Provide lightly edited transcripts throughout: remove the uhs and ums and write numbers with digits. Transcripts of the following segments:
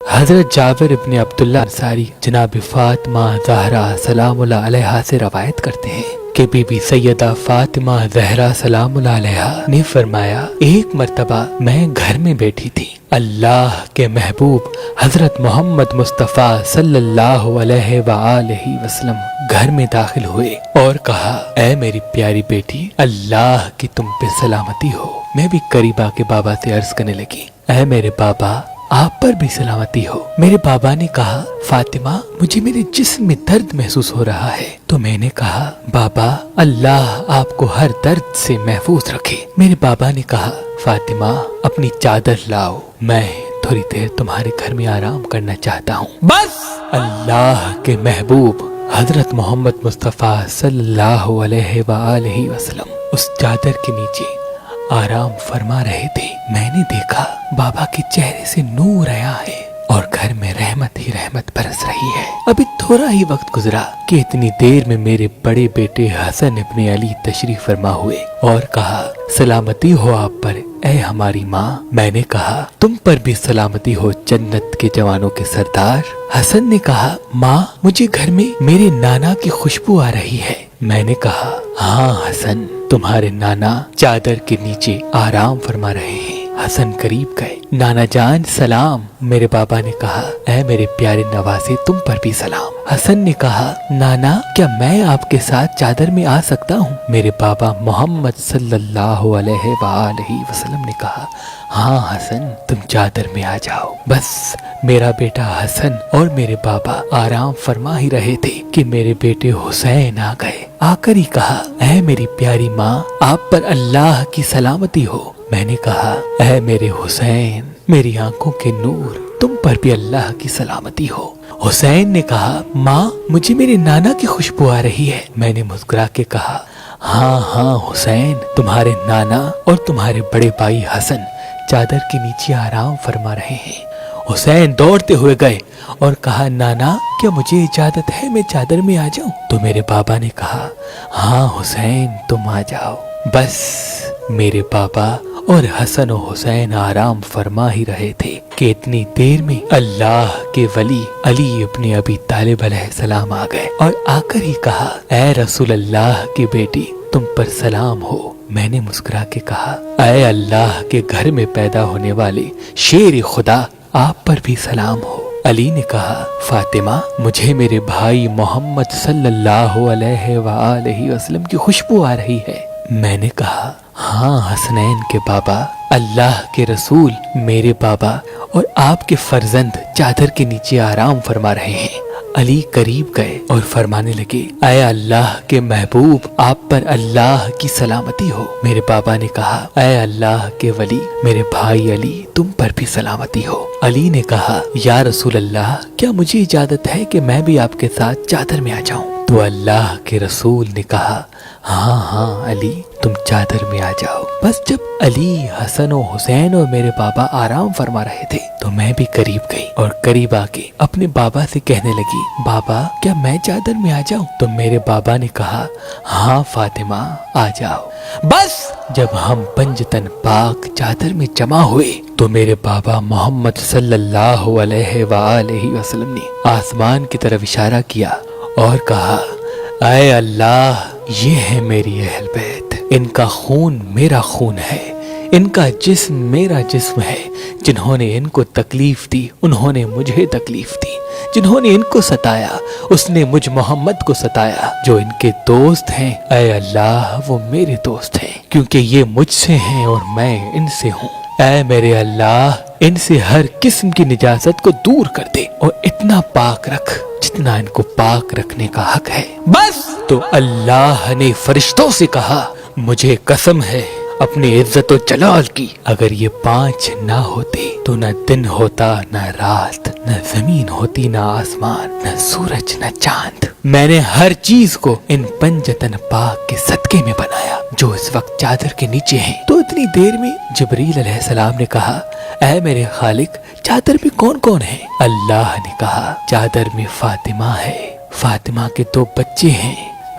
حضرت جابر ابن عبداللہ انصاری جناب فاطمہ زہرا سلام اللہ علیہا سے روایت کرتے ہیں کہ بی بی سیدہ فاطمہ زہرا سلام اللہ علیہا نے فرمایا، ایک مرتبہ میں گھر میں بیٹھی تھی، اللہ کے محبوب حضرت محمد مصطفیٰ صلی اللہ علیہ وآلہ وسلم گھر میں داخل ہوئے اور کہا، اے میری پیاری بیٹی، اللہ کی تم پہ سلامتی ہو۔ میں بھی قریب آ کے بابا سے عرض کرنے لگی، اے میرے بابا، آپ پر بھی سلامتی ہو۔ میرے بابا نے کہا، فاطمہ، مجھے میرے جسم میں درد محسوس ہو رہا ہے۔ تو میں نے کہا، بابا، اللہ آپ کو ہر درد سے محفوظ رکھے۔ میرے بابا نے کہا، فاطمہ، اپنی چادر لاؤ، میں تھوڑی دیر تمہارے گھر میں آرام کرنا چاہتا ہوں۔ بس اللہ کے محبوب حضرت محمد مصطفیٰ صلی اللہ علیہ وآلہ وسلم اس چادر کے نیچے آرام فرما رہے تھے۔ میں نے دیکھا بابا کے چہرے سے نور آیا ہے اور گھر میں رحمت ہی رحمت برس رہی ہے۔ ابھی تھوڑا ہی وقت گزرا کہ اتنی دیر میں میرے بڑے بیٹے حسن ابن علی تشریف فرما ہوئے اور کہا، سلامتی ہو آپ پر اے ہماری ماں۔ میں نے کہا، تم پر بھی سلامتی ہو جنت کے جوانوں کے سردار۔ حسن نے کہا، ماں، مجھے گھر میں میرے نانا کی خوشبو آ رہی ہے۔ میں نے کہا، ہاں حسن، تمہارے نانا چادر کے نیچے آرام فرما رہے ہیں۔ حسن قریب گئے، نانا جان سلام۔ میرے بابا نے کہا، اے میرے پیارے نوازے، تم پر بھی سلام۔ حسن نے کہا، نانا، کیا میں آپ کے ساتھ چادر میں آ سکتا ہوں؟ میرے بابا محمد صلی اللہ علیہ وآلہ وسلم نے کہا، ہاں حسن، تم چادر میں آ جاؤ۔ بس میرا بیٹا حسن اور میرے بابا آرام فرما ہی رہے تھے کہ میرے بیٹے حسین آ گئے۔ آ کر ہی کہا، اے میری پیاری ماں، آپ پر اللہ کی سلامتی ہو۔ میں نے کہا، اے میرے حسین، میری آنکھوں کے نور، تم پر بھی اللہ کی سلامتی ہو۔ حسین نے کہا، ماں، مجھے میرے نانا کی خوشبو آ رہی ہے۔ میں نے مسکرا کے کہا، ہاں ہاں حسین، تمہارے نانا اور تمہارے بڑے بھائی حسن چادر کے نیچے آرام فرما رہے ہیں۔ حسین دوڑتے ہوئے گئے اور کہا، نانا، کیا مجھے اجازت ہے میں چادر میں آ جاؤں؟ تو میرے بابا نے کہا، ہاں حسین، تم آ جاؤ۔ بس میرے بابا اور حسن و حسین آرام فرما ہی رہے تھے کہ اتنی دیر میں اللہ کے ولی علی ابن ابی طالب علیہ السلام آ گئے اور آ کر ہی کہا، اے رسول اللہ کی بیٹی، تم پر سلام ہو۔ میں نے مسکرا کے کہا، اے اللہ کے گھر میں پیدا ہونے والے شیر خدا، آپ پر بھی سلام ہو۔ علی نے کہا، فاطمہ، مجھے میرے بھائی محمد صلی اللہ علیہ وآلہ وسلم کی خوشبو آ رہی ہے۔ میں نے کہا، ہاں حسنین کے بابا، اللہ کے رسول میرے بابا اور آپ کے فرزند چادر کے نیچے آرام فرما رہے ہیں۔ علی قریب گئے اور فرمانے لگے، اے اللہ کے محبوب، آپ پر اللہ کی سلامتی ہو۔ میرے بابا نے کہا، اے اللہ کے ولی میرے بھائی علی، تم پر بھی سلامتی ہو۔ علی نے کہا، یا رسول اللہ، کیا مجھے اجازت ہے کہ میں بھی آپ کے ساتھ چادر میں آ جاؤں؟ تو اللہ کے رسول نے کہا، ہاں ہاں علی، تم چادر میں آ جاؤ۔ بس جب علی، حسن و حسین اور میرے بابا آرام فرما رہے تھے تو میں بھی قریب گئی اور قریب آ کے اپنے بابا سے کہنے لگی، بابا، کیا میں چادر میں آ جاؤں؟ تو میرے بابا نے کہا، ہاں فاطمہ، آ جاؤ۔ بس جب ہم پنجتن پاک چادر میں جمع ہوئے تو میرے بابا محمد صلی اللہ علیہ وآلہ وسلم نے آسمان کی طرف اشارہ کیا اور کہا، اے اللہ، یہ ہے میری اہل بیت، ان کا خون میرا خون ہے، ان کا جسم میرا جسم ہے۔ جنہوں نے ان کو تکلیف دی انہوں نے مجھے تکلیف دی، جنہوں نے ان کو ستایا اس نے مجھ محمد کو ستایا۔ جو ان کے دوست ہیں اے اللہ، وہ میرے دوست ہیں، کیونکہ یہ مجھ سے ہیں اور میں ان سے ہوں۔ اے میرے اللہ، ان سے ہر قسم کی نجاست کو دور کر دے اور اتنا پاک رکھ جتنا ان کو پاک رکھنے کا حق ہے۔ بس تو اللہ نے فرشتوں سے کہا، مجھے قسم ہے اپنی عزت و جلال کی، اگر یہ 5 نہ ہوتے تو نہ دن ہوتا نہ رات، نہ زمین ہوتی نہ آسمان، نہ سورج نہ چاند۔ میں نے ہر چیز کو ان پنجتن پاک کے صدقے میں بنایا جو اس وقت چادر کے نیچے ہیں۔ تو اتنی دیر میں جبریل علیہ السلام نے کہا، اے میرے خالق، چادر میں کون کون ہے؟ اللہ نے کہا، چادر میں فاطمہ ہے، فاطمہ کے 2 بچے ہیں،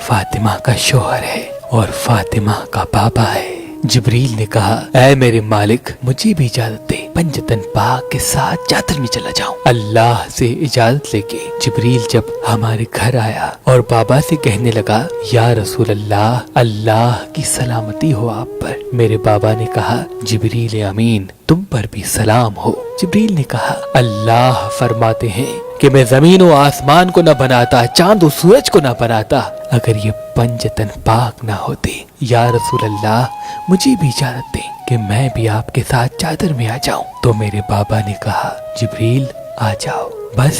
فاطمہ کا شوہر ہے اور فاطمہ کا بابا ہے۔ جبریل نے کہا اے میرے مالک مجھے بھی اجازت دے پنجتن پاک کے ساتھ چادر میں چلا جاؤں۔ اللہ سے اجازت لے کے جبریل جب ہمارے گھر آیا اور بابا سے کہنے لگا یا رسول اللہ اللہ کی سلامتی ہو آپ پر، میرے بابا نے کہا جبریل امین تم پر بھی سلام ہو۔ جبریل نے کہا اللہ فرماتے ہیں کہ میں زمین و آسمان کو نہ بناتا، چاند و سورج کو نہ بناتا اگر یہ پنجتن پاک نہ ہوتے۔ یا رسول اللہ مجھے بھی اجازت دیں کہ میں بھی آپ کے ساتھ چادر میں آ جاؤں۔ تو میرے بابا نے کہا جبریل آ جاؤ۔ بس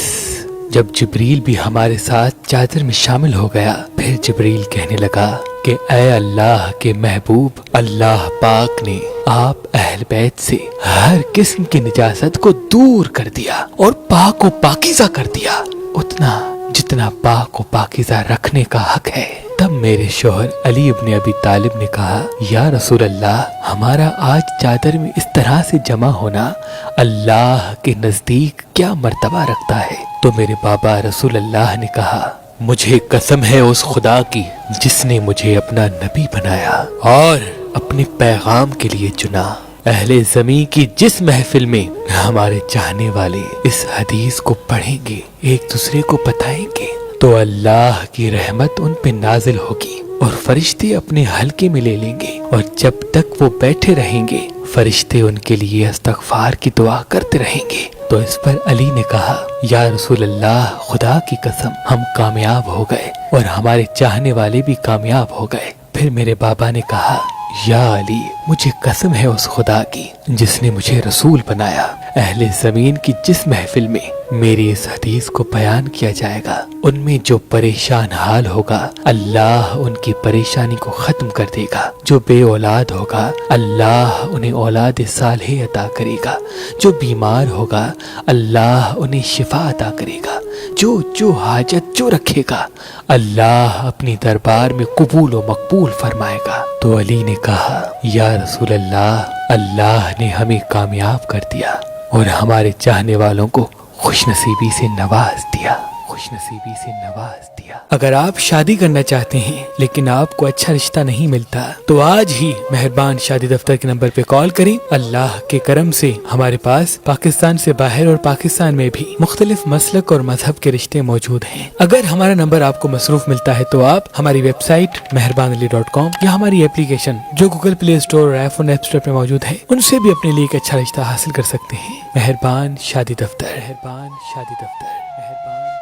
جب جبریل بھی ہمارے ساتھ چادر میں شامل ہو گیا، پھر جبریل کہنے لگا کہ اے اللہ کے محبوب، اللہ پاک نے آپ اہل بیت سے ہر قسم کی نجاست کو دور کر دیا اور پاک و پاکیزہ کر دیا، اتنا جتنا پاک و پاکیزہ رکھنے کا حق ہے۔ تب میرے شوہر علی ابن ابی طالب نے کہا یا رسول اللہ ہمارا آج چادر میں اس طرح سے جمع ہونا اللہ کے نزدیک کیا مرتبہ رکھتا ہے؟ تو میرے بابا رسول اللہ نے کہا مجھے قسم ہے اس خدا کی جس نے مجھے اپنا نبی بنایا اور اپنے پیغام کے لیے چنا، اہل زمین کی جس محفل میں ہمارے چاہنے والے اس حدیث کو پڑھیں گے، ایک دوسرے کو بتائیں گے، تو اللہ کی رحمت ان پہ نازل ہوگی اور فرشتے اپنے حلقے میں لے لیں گے، اور جب تک وہ بیٹھے رہیں گے فرشتے ان کے لیے استغفار کی دعا کرتے رہیں گے۔ تو اس پر علی نے کہا یا رسول اللہ خدا کی قسم ہم کامیاب ہو گئے اور ہمارے چاہنے والے بھی کامیاب ہو گئے۔ پھر میرے بابا نے کہا یا علی مجھے قسم ہے اس خدا کی جس نے مجھے رسول بنایا، اہل زمین کی جس محفل میں میری اس حدیث کو بیان کیا جائے گا ان میں جو پریشان حال ہوگا اللہ ان کی پریشانی کو ختم کر دے گا، جو بے اولاد ہوگا اللہ انہیں اولاد صالح عطا کرے گا، جو بیمار ہوگا اللہ انہیں شفا عطا کرے گا، جو حاجت جو رکھے گا اللہ اپنی دربار میں قبول و مقبول فرمائے گا۔ تو علی نے کہا یا رسول اللہ نے ہمیں کامیاب کر دیا اور ہمارے چاہنے والوں کو خوش نصیبی سے نواز دیا، خوش نصیبی سے نواز دیا۔ اگر آپ شادی کرنا چاہتے ہیں لیکن آپ کو اچھا رشتہ نہیں ملتا تو آج ہی مہربان شادی دفتر کے نمبر پہ کال کریں۔ اللہ کے کرم سے ہمارے پاس پاکستان سے باہر اور پاکستان میں بھی مختلف مسلک اور مذہب کے رشتے موجود ہیں۔ اگر ہمارا نمبر آپ کو مصروف ملتا ہے تو آپ ہماری ویب سائٹ meherbanali.com یا ہماری اپلیکیشن جو گوگل پلے اسٹور اور آئی فون ایپ اسٹور پہ موجود ہے ان سے بھی اپنے لیے ایک اچھا رشتہ حاصل کر سکتے ہیں۔ مہربان شادی دفتر، مہربان شادی دفتر، مہربان